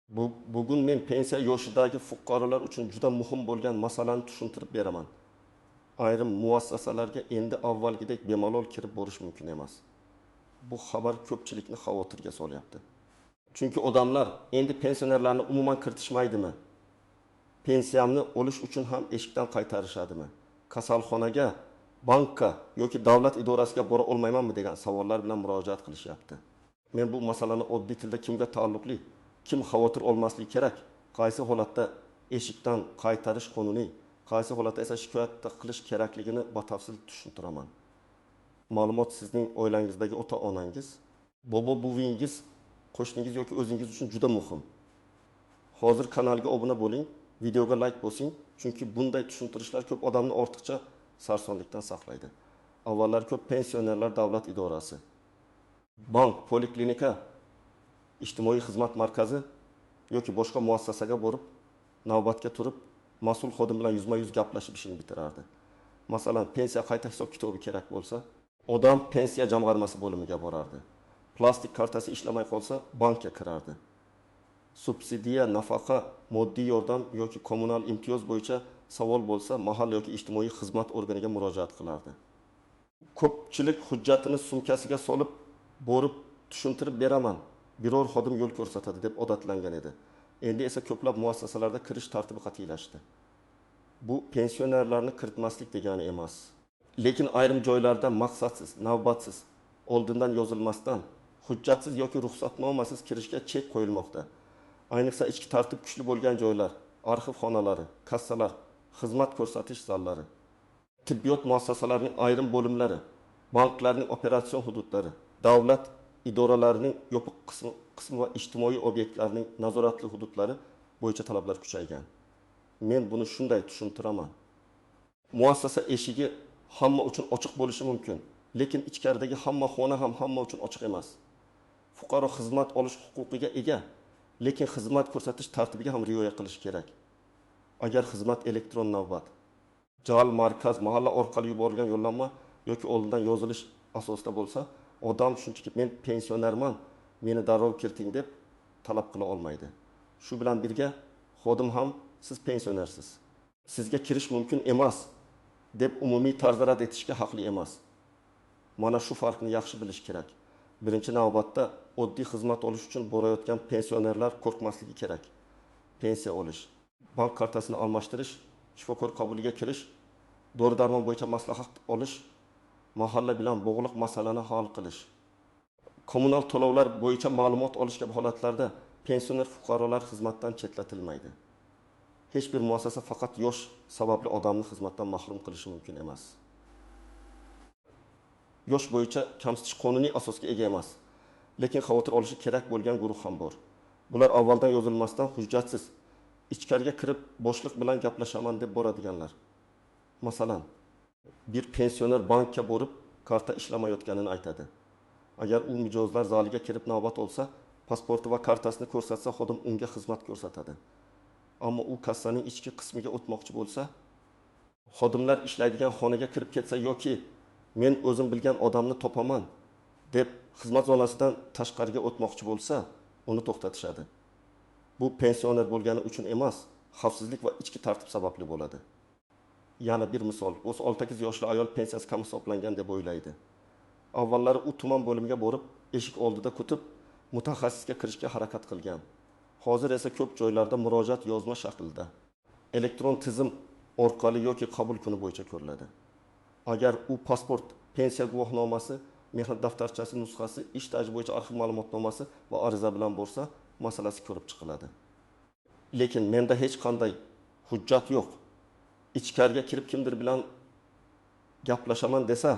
Bugun men pensiya yoshidagi fuqarolar uchun juda muhim bo'lgan masalani tushuntirib beraman. Ayrim muassasalarga endi avvalgidek bemalol kirib borish mumkin emas. Bu xabar ko'pchilikni xavotirga solyapti. Chunki odamlar endi pensionerlarni umuman kiritishmaydimi? Pensiyamni olish uchun ham eshikdan qaytarishadimi? Kasalxonaga, bankka yoki davlat idorasiga bora olmaymanmi degan savollar bilan murojaat qilishyapti. Men bu masalani oddiy tilda kimga taalluqli, kim xavotir olmasligi kerak, qaysi holatda eshikdan qaytarish qonuniy, qaysi holatda esa shikoyat qilish kerakligini batafsil tushuntiraman. Ma'lumot sizning oilangizdagi ota-onangiz, bobo-buvingiz, qo'shningiz yoki o'zingiz uchun juda muhim. Hozir kanalga obuna bo'ling, videoga like bosing, chunki bunday tushuntirishlar ko'p odamni ortiqcha sarsonlikdan saqlaydi. Avvallar ko'p pensionerlar davlat idorasi, bank, poliklinika, ijtimoiy xizmat markazi yoki boshqa muassasaga borib, navbatga turib, mas'ul xodim bilan yuzma-yuz gaplashib ishini bitirardi. Masalan, pensiya qayta hisob kitobi kerak bo'lsa, odam pensiya jamg'armasi bo'limiga borardi. Plastik kartasi ishlamay qolsa, bankka kirardi. Subsidiya, nafaqa, moddiy yordam yoki kommunal imtiyoz bo'yicha savol bo'lsa, mahalla yoki ijtimoiy xizmat organiga murojaat qilardi. Ko'pchilik hujjatini sumkasiga solib, borib tushuntirib beraman, biror xodim yo'l ko'rsatadi deb odatlangan edi. Endi esa ko'plab muassasalarda kirish tartibi qat'iylashdi. Bu pensionerlarni kiritmaslik degani emas. Lekin ayrim joylarda maqsadsiz, navbatsiz, oldindan yozilmasdan, hujjatsiz yoki ruxsatnomasiz kirishga chek qo'yilmoqda. Ayniqsa ichki tartib kuchli bo'lgan joylar, arxiv xonalari, kassalar, xizmat ko'rsatish zallari, tibbiyot muassasalarining ayrim bo'limlari, banklarning operatsion hududlari, davlat idoralarining yopiq qismi va ijtimoiy obyektlarning nazoratli hududlari bo'yicha talablar kuchaygan. Men buni shunday tushuntiraman. Muassasa eshigi hamma uchun ochiq bo'lishi mumkin, lekin ichkaridagi hamma xona ham hamma uchun ochiq emas. Fuqaro xizmat olish huquqiga ega, lekin xizmat ko'rsatish tartibiga ham rioya qilish kerak. Agar xizmat elektron navbat, JAL markaz, mahalla orqali yuborilgan yo'llanma yoki oldindan yozilish asosida bo'lsa, odam shunchaki men pensionerman, meni darrov kiriting deb talab qila olmaydi. Shu bilan birga xodim ham siz pensionersiz, sizga kirish mumkin emas deb umumiy tarzda rad etishga haqli emas. Mana shu farqni yaxshi bilish kerak. Birinchi navbatda oddiy xizmat olish uchun borayotgan pensionerlar qo'rqmasligi kerak. Pensiya olish, bank kartasini almashtirish, shifokor qabuliga kirish, dori-darmon bo'yicha maslahat olish, mahalla bilan bog'liq masalani hal qilish, kommunal to'lovlar bo'yicha ma'lumot olish kabi holatlarda pensioner fuqarolar xizmatdan chetlatilmaydi. Hech bir muassasa faqat yosh sababli odamni xizmatdan mahrum qilishi mumkin emas. Yosh bo'yicha kamsitish qonuniy asosga ega emas, lekin xavotir olishi kerak bo'lgan guruh ham bor. Bular avvaldan yozilmasdan hujjatsiz, ichkariga kirib boshliq bilan gaplashaman deb boradiganlar. Masalan, bir pensioner bankka borib, karta ishlamayotganini aytadi. Agar u mijozlar zaliga kirib navbat olsa, pasporti va kartasini ko'rsatsa, xodim unga xizmat ko'rsatadi. Ammo u kassaning ichki qismiga o'tmoqchi bo'lsa, xodimlar ishlaydigan xonaga kirib ketsa yoki men o'zim bilgan odamni topaman deb xizmat zonasidan tashqariga o'tmoqchi bo'lsa, uni to'xtatishadi. Bu pensioner bo'lgani uchun emas, xavfsizlik va ichki tartib sababli bo'ladi. Yana bir misol, 38 yoshli ayol pensiyasi kam hisoblangan deb o'ylaydi. Avvallari u tuman bo'limiga borib, eshik oldida kutib, mutaxassisga kirishga harakat qilgan. Hozir esa ko'p joylarda murojaat yozma shaklda, elektron tizim orqali yoki qabul kuni bo'yicha ko'riladi. Agar u pasport, pensiya guvohnomasi, mehnat daftarchasi nusxasi, ish staji bo'yicha arxiv ma'lumotnomasi va ariza bilan borsa, masalasi ko'rib chiqiladi. Lekin menda hech qanday hujjat yo'q. Ichkariga kirib kimdir bilan gaplashaman desa,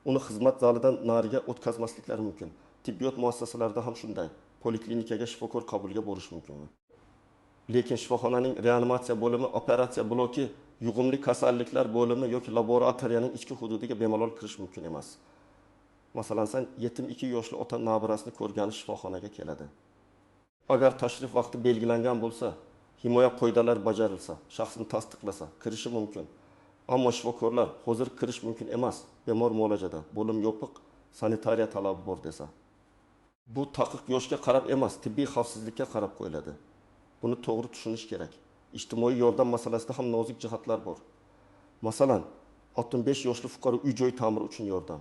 uni xizmat zalidan nariga o'tkazmasliklari mumkin. Tibbiyot muassasalarida ham shunday. Poliklinikaga, shifokor qabuliga borish mumkin. Lekin shifoxonaning reanimatsiya bo'limi, operatsiya bloki, yuqumli kasalliklar bo'limi yoki laboratoriyaning ichki hududiga bemalol kirish mumkin emas. Masalan, sen yetim 2 yoshli ota nabirasini ko'rgani shifoxonaga keladi. Agar tashrif vaqti belgilangan bo'lsa, himoya qoidalari bajarilsa, shaxsini tasdiqlasa, kirishi mumkin. Ammo shifokorlar hozir kirish mumkin emas, bemor muolajada, bo'lim yopiq, sanitariya talabi bor desa. Bu taqiq yoshga qarab emas, tibbiy xavfsizlikka qarab qo'yiladi. Buni to'g'ri tushunish kerak. İjtimoiy yordam masalasida ham nozik jihatlar bor. Masalan, 65 yoshli fuqaro uy-joy ta'miri uchun yordam.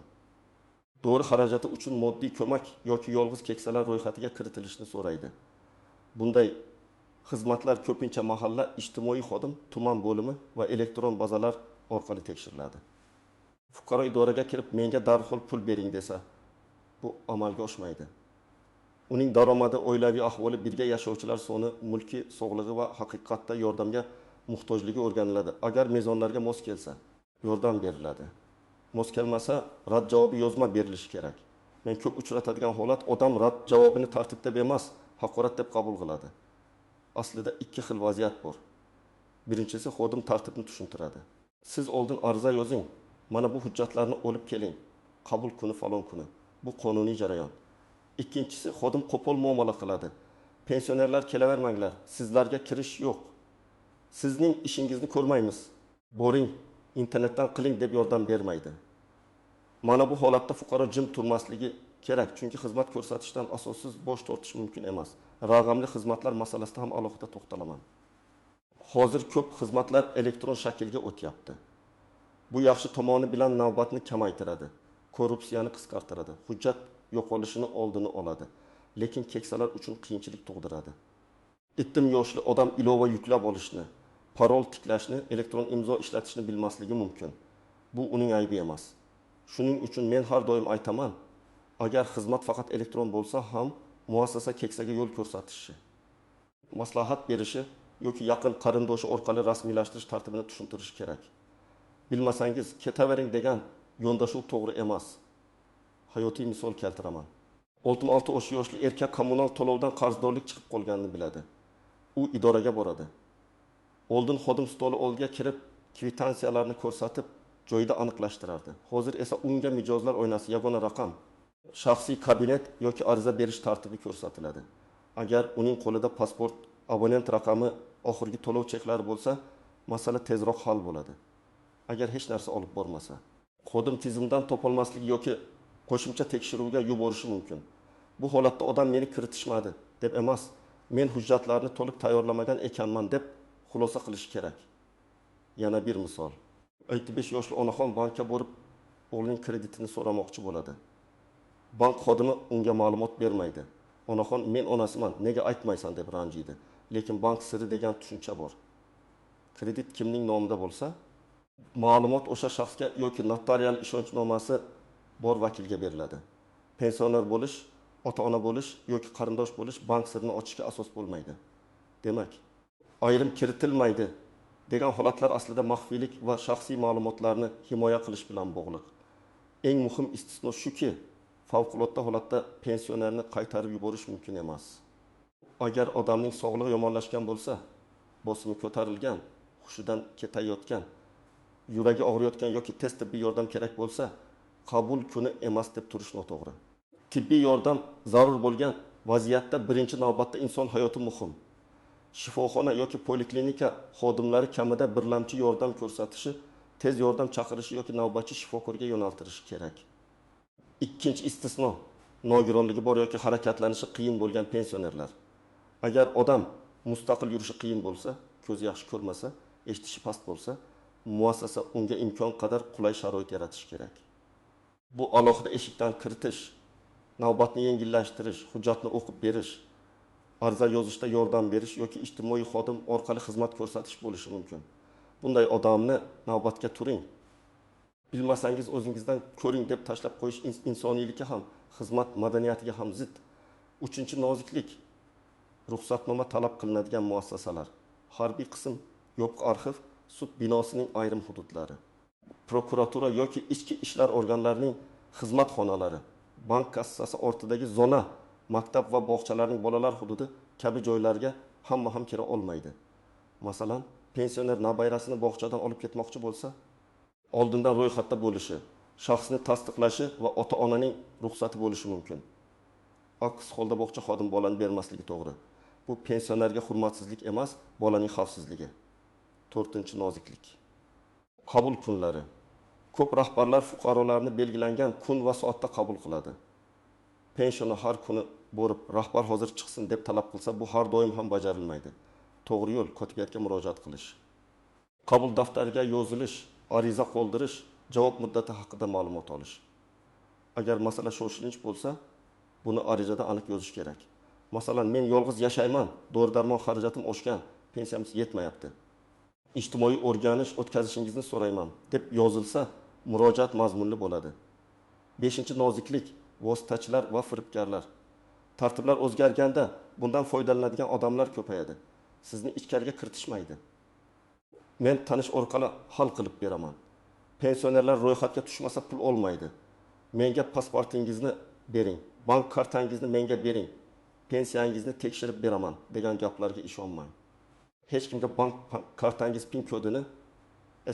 Doğru xarajati uchun moddiy ko'mak yoki yolg'iz keksalar ro'yxatiga kiritilishni so'raydi. Bunday xizmatlar ko'pincha mahalla ijtimoiy xodim, tuman bo'limi va elektron bazalar orqali tekshiriladi. Fuqaro idoraga kirib, menga darhol pul bering desa, bu amalga oshmaydi. Uning daromadi, oilaviy ahvoli, birga yashovchilar soni, mulki, sog'lig'i va haqiqatda yordamga muhtojligi o'rganiladi. Agar mezonlarga mos kelsa, yordam beriladi. Mos kelmasa, rad javobi yozma berilishi kerak. Men ko'p uchratadigan holat, odam rad javobini tartibda emas, haqorat deb qabul qiladi. Aslida ikki xil vaziyat bor. Birinchisi, xodim tartibni tushuntiradi. Siz oldin ariza yozing, mana bu hujjatlarni olib keling. Qabul kuni falon kuni. Bu qonuniy jarayon. Ikkinchisi, xodim qo'pol muomala qiladi. Pensionerlar kelavermanglar, sizlarga kirish yo'q. Sizning ishingizni ko'rmaymiz. Boring, internetdan qiling deb yordam bermaydi. Mana bu holatda fuqaro jim turmasligi kerak, chunki xizmat ko'rsatishdan asossiz bosh tortish mumkin emas. Rag'amli xizmatlar masalasida ham alohida to'xtalaman. Hozir ko'p xizmatlar elektron shaklga o'tyapti. Bu yaxshi tomoni bilan navbatni kamaytiradi, korrupsiyani qisqartiradi, hujjat yo'qolishini oldini oladi, lekin keksalar uchun qiyinchilik tug'diradi. Ittim yoshli odam ilova yuklab olishni, parol tiklashni, elektron imzo ishlatishni bilmasligi mumkin. Bu uning aybi emas. Shuning uchun men har doim aytaman, agar xizmat faqat elektron bo'lsa ham muassasa keksaga yo'l ko'rsatishi, maslahat berishi yoki yaqin qarindoshi orqali rasmiylashtirish tartibini tushuntirish kerak. Bilmasangiz, ketavering degan yondashuv to'g'ri emas. Hayotiy misol keltiraman. 66 yoshli erkak kommunal to'lovdan qarzdorlik chiqib qolganini biladi. U idoraga boradi. Oldin xodim stoli oldiga kirib, kvitansiyalarni ko'rsatib, joyida aniqlashtirardi. Hozir esa unga mijozlar oynasi, yagona raqam, shaxsiy kabinet yoki ariza berish tartibi ko'rsatiladi. Agar uning qo'lida pasport, abonent raqami, oxirgi to'lov cheklari bo'lsa, masala tezroq hal bo'ladi. Agar hech narsa olib bormasa, xodim tizimdan topolmasligi yoki qo'shimcha tekshiruvga yuborishi mumkin. Bu holatda odam meni kiritishmadi deb emas, men hujjatlarni to'liq tayyorlamagan ekanman deb xulosa qilish kerak. Yana bir misol. 55 yoshli onaxon bankka borib, o'g'lining kreditini so'ramoqchi bo'ladi. Bank xodimi unga ma'lumot bermaydi. Onaxon, men onasiman, nega aytmaysan deb ranjiydi. Lekin bank siri degan tushuncha bor. Kredit kimning nomida bo'lsa, ma'lumot o'sha shaxsga yoki notarial ishonchnomasi bor vakilga beriladi. Pensioner bo'lish, ota-ona bo'lish yoki qarindosh bo'lish bank sirini ochishga asos bo'lmaydi. Demak, ayrim kiritilmaydi degan holatlar aslida maxfiylik va shaxsiy ma'lumotlarni himoya qilish bilan bog'liq. Eng muhim istisno shuki, favqulodda holatda pensionerni qaytarib yuborish mumkin emas. Agar odamning sog'lig'i yomonlashgan bo'lsa, bosimi ko'tarilgan, hushidan ketayotgan, yuragi og'riyotgan yoki tez tibbiy yordam kerak bo'lsa, qabul kuni emas deb turish noto'g'ri. Tibbiy yordam zarur bo'lgan vaziyatda birinchi navbatda inson hayoti muhim. Shifoxona yoki poliklinika xodimlari kamida birlamchi yordam ko'rsatishi, tez yordam chaqirishi yoki navbatchi shifokorga yo'naltirishi kerak. Ikkinchi istisno, nogironligi bor yoki harakatlanishi qiyin bo'lgan pensionerlar. Agar odam mustaqil yurishi qiyin bo'lsa, ko'zi yaxshi ko'rmasa, eshitishi past bo'lsa, muassasa unga imkon qadar qulay sharoit yaratish kerak. Bu alohida eshikdan kiritish, navbatni yengillashtirish, hujjatni o'qib berish, ariza yozishda yordam berish yoki ijtimoiy xodim orqali xizmat ko'rsatish bo'lishi mumkin. Bunday odamni navbatga turing. Bilmasangiz o'zingizdan ko'ring deb tashlab qo'yish insoniylikka ham, xizmat madaniyatiga ham zid. Uchinchi noziklik, ruxsatnoma talab qilinadigan muassasalar, harbiy qism, yopiq arxiv, sud binosining ayrim hududlari, prokuratura yoki ichki ishlar organlarining xizmat xonalari, bank kassasi ortidagi zona, maktab va bog'chalarning bolalar hududi kabi joylarga hamma ham kira olmaydi. Masalan, pensioner nabayrasini bog'chadan olib ketmoqchi bo'lsa, oldindan ro'yxatda bo'lishi, shaxsni tasdiqlashi va ota-onaning ruxsati bo'lishi mumkin. Aks holda bog'cha xodim bolani bermasligi to'g'ri. Bu pensionerga hurmatsizlik emas, bolaning xavfsizligi. 4-noziklik. Qabul kunlari. Ko'p rahbarlar fuqarolarni belgilangan kun va soatda qabul qiladi. Pensioni har kuni borib, rahbar hozir chiqsin deb talab qilsa, bu har doim ham bajarilmaydi. to'g'ri yo'l kotibiyatga murojaat qilish. Qabul daftariga yozilish, ariza qoldirish, javob muddati haqida ma'lumot olish. Agar masala shoshilinch bo'lsa, buni arizada aniq yozish kerak. Masalan, men yolg'iz yashayman, dori-darmon xarajatim oshgan, pensiyam yetmayapti. Ijtimoiy o'rganish o'tkazishingizni so'rayman deb yozilsa, murojaat mazmunli bo'ladi. 5-noziklik, vositachilar va firibgarlar. Tartiblar o'zgarganda bundan foydalanadigan odamlar ko'payadi. Sizni ichkariga kiritishmaydi. Men tanish orqali hal qilib beraman. Pensionerlar ro'yxatga tushmasa pul olmaydi. Menga pasportingizni bering, bank kartangizni menga bering, pensiyangizni tekshirib beraman degan gaplarga ishonmang. Hech kimga bank kartangiz pin kodini,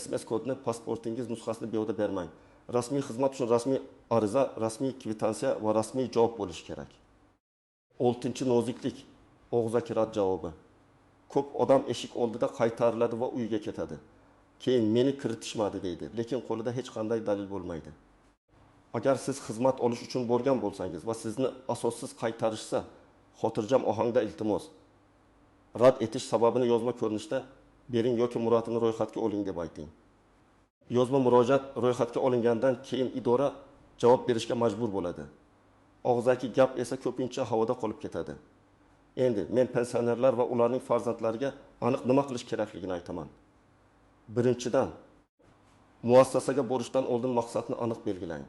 SMS kodini, pasportingiz nusxasini beyo'da bermang. Rasmiy xizmat uchun rasmiy ariza, rasmiy kvitansiya va rasmiy javob bo'lishi kerak. 6-noziklik, og'zaki rad javobi. Ko'p odam eshik oldida qaytariladi va uyiga ketadi. Keyin meni kiritishmadi deydi, lekin qo'lida hech qanday dalil bo'lmaydi. Agar siz xizmat olish uchun borgan bo'lsangiz va sizni asossiz qaytarishsa, xotirjam ohangda iltimos, rad etish sababini yozma ko'rinishda bering yoki murojaatni ro'yxatga oling deb ayting. Yozma murojaat ro'yxatga olingandan keyin idora javob berishga majbur bo'ladi. Og'zaki gap esa ko'pincha havoda qolib ketadi. Endi men pensionerlar va ularning farzandlariga aniq nima qilish kerakligini aytaman. Birinchidan, muassasaga borishdan oldin maqsadni aniq belgilang.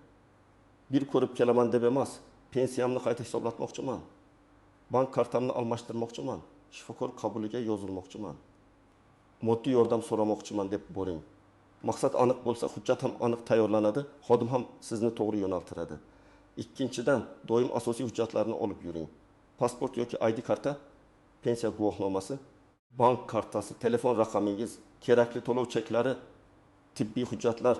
Bir ko'rib kelaman deb emas, pensiyamni qayta hisoblatmoqchiman. Bank kartamni almashtirmoqchiman. Shifokor qabuliga yozilmoqchiman. Moddiy yordam so'ramoqchiman deb boring. Maqsad aniq bo'lsa, hujjat ham aniq tayyorlanadi, xodim ham sizni to'g'ri yo'naltiradi. Ikkinchidan, doim asosiy hujjatlarni olib yuring. Pasport yoki ID karta, pensiya guvohnomasi, bank kartasi, telefon raqamingiz, kerakli to'lov cheklari, tibbiy hujjatlar,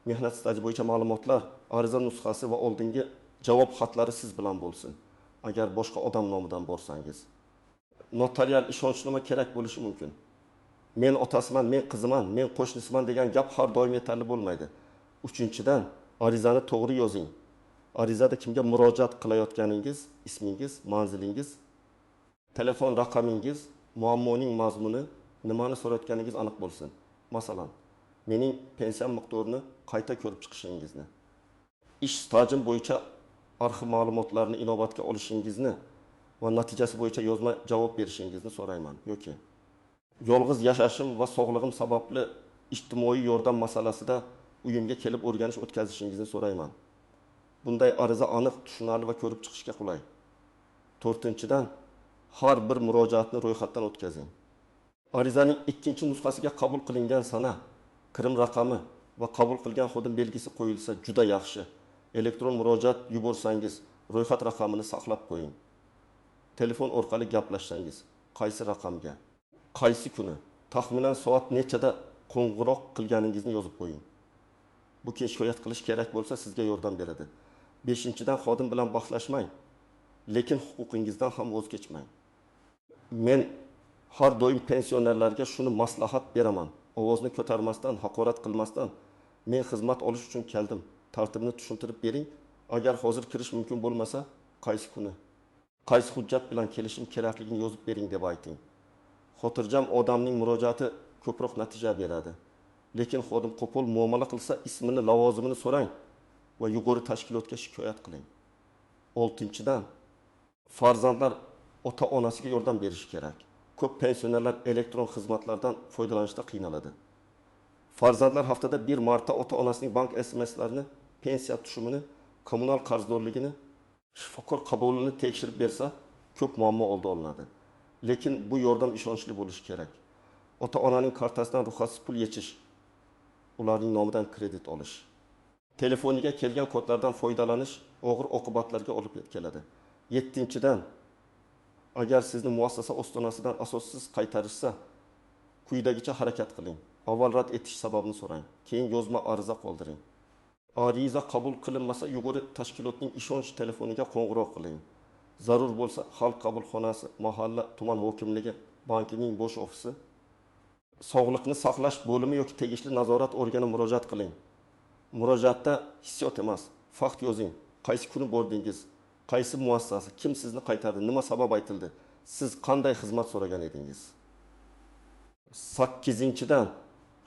mehnat staji bo'yicha ma'lumotlar, ariza nusxasi va oldingi javob xatlari siz bilan bo'lsin. Agar boshqa odam nomidan borsangiz, notarial ishonchnoma kerak bo'lishi mumkin. Men otasiman, men qiziman, men qo'shnisiman degan gap har doim yetarli bo'lmaydi. Uchinchidan, arizani to'g'ri yozing. Arizada kimga murojaat qilayotganingiz, ismingiz, manzilingiz, telefon raqamingiz, muammoning mazmuni, nimani so'rayotganingiz aniq bo'lsin. Masalan, mening pensiyam miqdorini qayta ko'rib chiqishingizni, ish stajim bo'yicha arxiv ma'lumotlarini inobatga olishingizni va natijasi bo'yicha yozma javob berishingizni so'rayman. Yoki yolg'iz yashashim va sog'lig'im sababli ijtimoiy yordam masalasida uyimga kelib o'rganish o'tkazishingizni so'rayman. Bunday ariza aniq, tushunarli va ko'rib chiqishga qulay. 4-dan, har bir murojaatni ro'yxatdan o'tkazing. Arizaning 2-nusxasiga qabul qilingan sana, kirim raqami va qabul qilgan xodim belgisi qo'yilsa juda yaxshi. Elektron murojaat yuborsangiz, ro'yxat raqamini saqlab qo'ying. Telefon orqali gaplashsangiz, qaysi raqamga, qaysi kuni, taxminan soat nechada qo'ng'iroq qilganingizni yozib qo'ying. Bu shikoyat qilish kerak bo'lsa sizga yordam beradi. 5-dan, xodim bilan bahslashmang, lekin huquqingizdan ham voz kechmang. Men har doim pensionerlarga shuni maslahat beraman. Ovozni ko'tarmasdan, haqorat qilmasdan, men xizmat olish uchun keldim. Tartibni tushuntirib bering. Agar hozir kirish mumkin bo'lmasa, qaysi kuni, qaysi hujjat bilan kelishim kerakligini yozib bering deb ayting. Xotirjam odamning murojaati ko'proq natija beradi. Lekin xodim qo'pol muomala qilsa, ismini, lavozimini so'rang va yuqori tashkilotga shikoyat qiling. 6-dan, farzandlar ota-onasiga yordam berishi kerak. Ko'p pensionerlar elektron xizmatlardan foydalanishda qiynaladi. Farzandlar haftada bir marta ota-onasining bank SMS'larini, pensiya tushumini, kommunal qarzdorligini, shifokor qabulini tekshirib bersa, ko'p muammo oldi olinadi. Lekin bu yordam ishonchli bo'lishi kerak. Ota-onaning kartasidan ruxsatsiz pul yechish, ularning nomidan kredit olish, telefoniga kelgan kodlardan foydalanish og'ir oqibatlarga olib keladi. 7-dan, agar sizni muassasa ostonasidan asossiz qaytarishsa, quyidagicha harakat qiling. Avval rad etish sababini so'rang, keyin yozma ariza qoldiring. Ariza qabul qilinmasa, yuqori tashkilotning ishonch telefoniga qo'ng'iroq qiling. Zarur bo'lsa, xalq qabulxonasi, mahalla, tuman hokimligi, bankining bosh ofisi, sog'liqni saqlash bo'limi yoki tegishli nazorat organiga murojaat qiling. Murojaatda hissiyot emas, fakt yozing. Qaysi kuni bordingiz, qaysi muassasa, kim sizni qaytardi, nima sabab aytildi, siz qanday xizmat so'ragan edingiz. 8-dan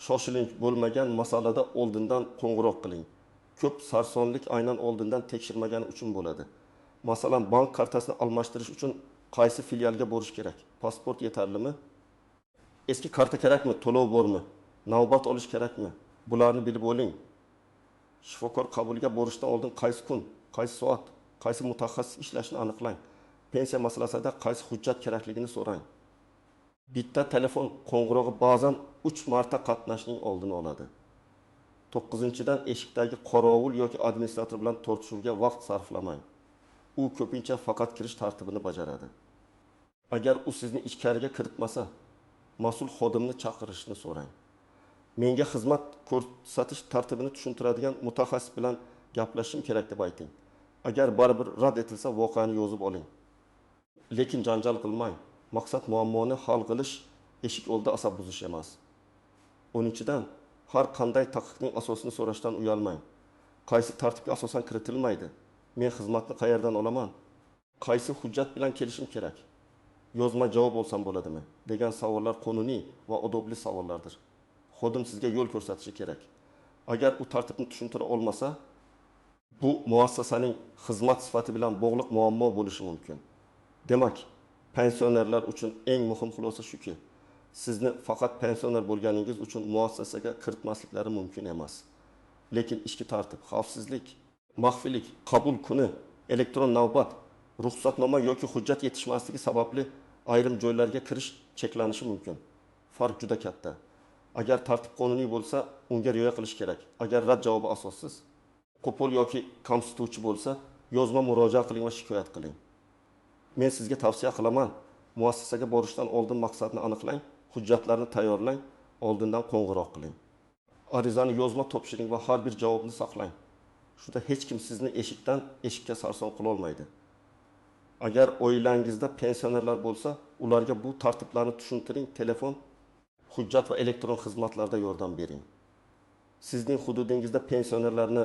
shoshilinch bo'lmagan masalada oldindan qo'ng'iroq qiling. Ko'p sarsonlik aynan oldindan tekshirmagani uchun bo'ladi. Masalan, bank kartasini almashtirish uchun qaysi filialga borish kerak? Pasport yetarlimi? Eski karta kerakmi? To'lov bormi? Navbat olish kerakmi? Bularni bilib oling. Shifokor qabuliga borishdan oldin qaysi kun, qaysi soat, qaysi mutaxassis ishlashini aniqlang. Pensiya masalasida qaysi hujjat kerakligini so'rang. Bitta telefon qo'ng'irog'i ba'zan 3 marta qatnashning oldini oladi. 9-dan eshikdagi qorovul yoki administrator bilan tortishuvga vaqt sarflamang. U ko'pincha faqat kirish tartibini bajaradi. Agar u sizni ichkariga kiritmasa, mas'ul xodimni chaqirishni so'rang. Menga xizmat ko'rsatish tartibini tushuntiradigan mutaxassis bilan gaplashishim kerak deb ayting. Agar baribir rad etilsa, voqeani yozib oling. Lekin janjal qilmang. Maqsad muammoni hal qilish, eshik oldida asab buzish emas. 10-dan har qanday taqiqning asosini so'rashdan uyalmang. Qaysi tartibga asosan kiritilmaydi? Men xizmatni qayerdan olaman? Qaysi hujjat bilan kelishim kerak? Yozma javob olsam bo'ladimi? degan savollar qonuniy va odobli savollardir. Xodim sizga yo'l ko'rsatishi kerak. Agar u tartibni tushuntira olmasa, bu muassasaning xizmat sifati bilan bog'liq muammo bo'lishi mumkin. Demak, pensionerlar uchun eng muhim xulosa shuki, sizni faqat pensioner bo'lganingiz uchun muassasaga kiritmasliklari mumkin emas. Lekin ichki tartib, xavfsizlik, maxfiylik, qabul kuni, elektron navbat, ruxsatnoma yoki hujjat yetishmasligi sababli ayrim joylarga kirish cheklanishi mumkin. Farq juda katta. Agar tartib qonuniy bo'lsa, unga rioya qilish kerak. Agar rad javobi asossiz, qo'pol yoki kamsituvchi bo'lsa, yozma murojaat qiling va shikoyat qiling. Men sizga tavsiya qilaman, muassasaga borishdan oldin maqsadni aniqlang, hujjatlarni tayyorlang, oldindan qo'ng'iroq qiling. Arizani yozma topshiring va har bir javobni saqlang. Shunda hech kim sizni eshikdan eshikka sarson qila olmaydi. Agar oilangizda pensionerlar bo'lsa, ularga bu tartiblarni tushuntiring, telefon, hujjat va elektron xizmatlarda yordam bering. Sizning hududingizda pensionerlarni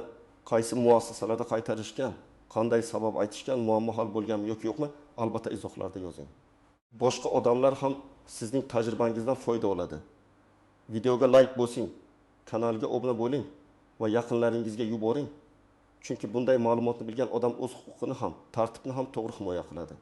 qaysi muassasalarda qaytarishgan, qanday sabab aytishgan, muammo hal bo'lganmi yoki yo'qmi, albatta izohlarda yozing. Boshqa odamlar ham sizning tajribangizdan foyda oladi. Videoga like bosing, kanalga obuna bo'ling va yaqinlaringizga yuboring. Chunki bunday ma'lumotni bilgan odam o'z huquqini ham, tartibni ham to'g'ri himoya qiladi.